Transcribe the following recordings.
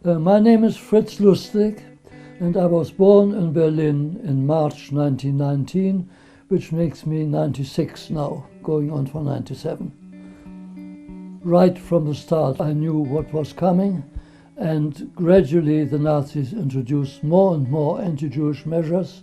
My name is Fritz Lustig, and I was born in Berlin in March 1919, which makes me 96 now, going on for 97. Right from the start, I knew what was coming, and gradually the Nazis introduced more and more anti-Jewish measures,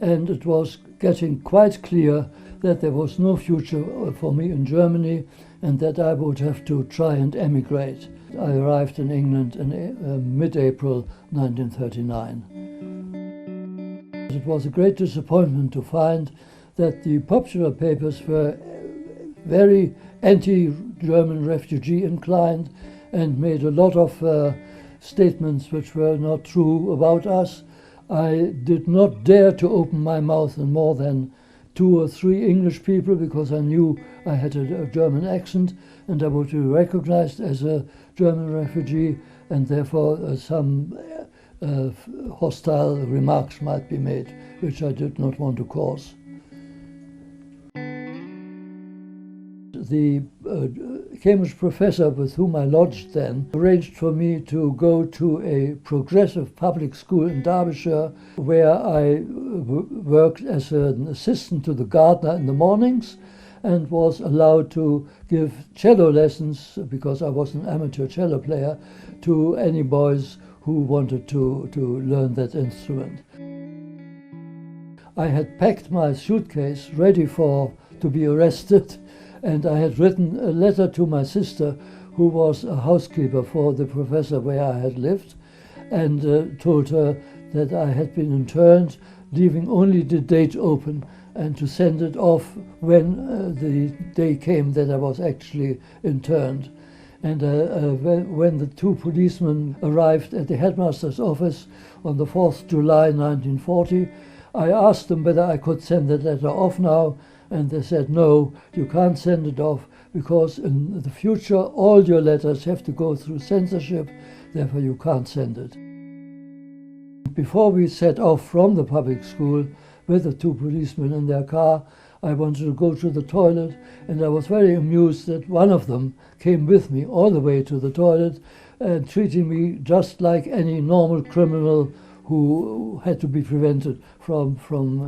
and it was getting quite clear that there was no future for me in Germany and that I would have to try and emigrate. I arrived in England in mid-April 1939. It was a great disappointment to find that the popular papers were very anti-German refugee inclined and made a lot of statements which were not true about us. I did not dare to open my mouth in more than 2 or 3 English people because I knew I had a German accent and I would be recognized as a German refugee, and therefore some hostile remarks might be made, which I did not want to cause. The Cambridge professor with whom I lodged then arranged for me to go to a progressive public school in Derbyshire, where I worked as an assistant to the gardener in the mornings and was allowed to give cello lessons, because I was an amateur cello player, to any boys who wanted to learn that instrument. I had packed my suitcase ready to be arrested, and I had written a letter to my sister, who was a housekeeper for the professor where I had lived, and told her that I had been interned, leaving only the date open, and to send it off when the day came that I was actually interned. And when the 2 policemen arrived at the headmaster's office on the 4th July 1940, I asked them whether I could send the letter off now, and they said, no, you can't send it off because in the future all your letters have to go through censorship, therefore you can't send it. Before we set off from the public school with the 2 policemen in their car, I wanted to go to the toilet, and I was very amused that one of them came with me all the way to the toilet, treating me just like any normal criminal who had to be prevented from fleeing.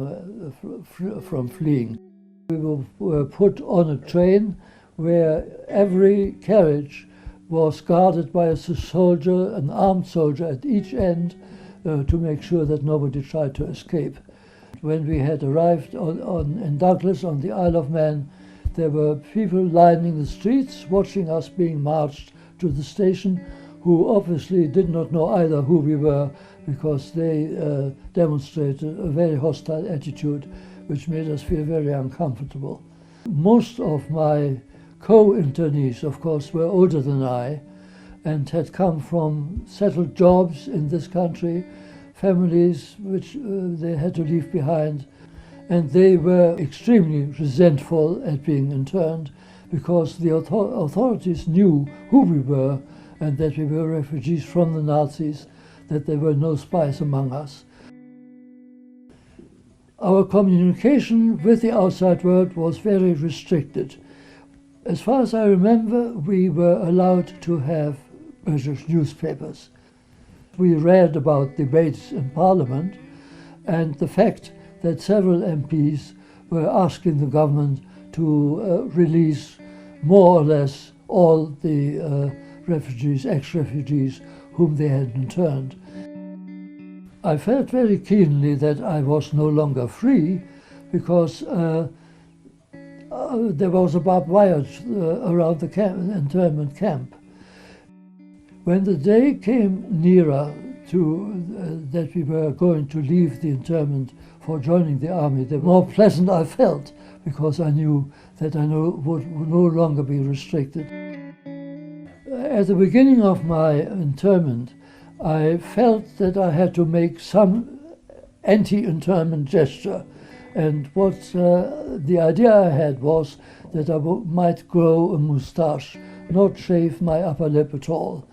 We were put on a train where every carriage was guarded by a soldier, an armed soldier at each end, to make sure that nobody tried to escape. When we had arrived in Douglas on the Isle of Man, there were people lining the streets watching us being marched to the station, who obviously did not know either who we were, because they demonstrated a very hostile attitude, which made us feel very uncomfortable. Most of my co-internees, of course, were older than I and had come from settled jobs in this country, families which they had to leave behind, and they were extremely resentful at being interned because the authorities knew who we were and that we were refugees from the Nazis, that there were no spies among us. Our communication with the outside world was very restricted. As far as I remember, we were allowed to have British newspapers. We read about debates in Parliament and the fact that several MPs were asking the government to release more or less all the refugees, ex-refugees whom they had interned. I felt very keenly that I was no longer free because there was a barbed wire around the internment camp. When the day came nearer to that we were going to leave the internment for joining the army, the more pleasant I felt, because I knew that I would no longer be restricted. At the beginning of my internment, I felt that I had to make some anti-internment gesture, and what the idea I had was that I might grow a moustache, not shave my upper lip at all.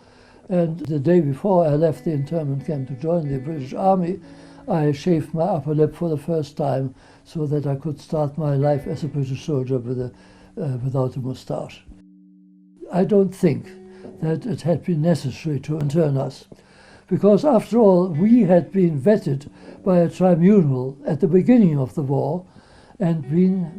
And the day before I left the internment camp to join the British Army, I shaved my upper lip for the first time so that I could start my life as a British soldier without a moustache. I don't think that it had been necessary to intern us. because after all, we had been vetted by a tribunal at the beginning of the war, and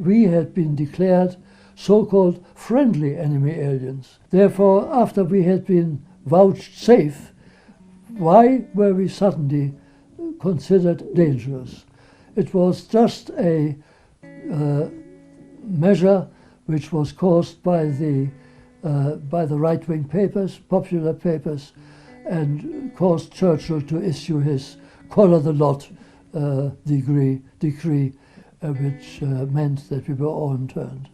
we had been declared so-called friendly enemy aliens. Therefore, after we had been vouched safe, why were we suddenly considered dangerous? It was just a measure which was caused by the right-wing papers, popular papers, and caused Churchill to issue his collar the lot decree, which meant that we were all interned.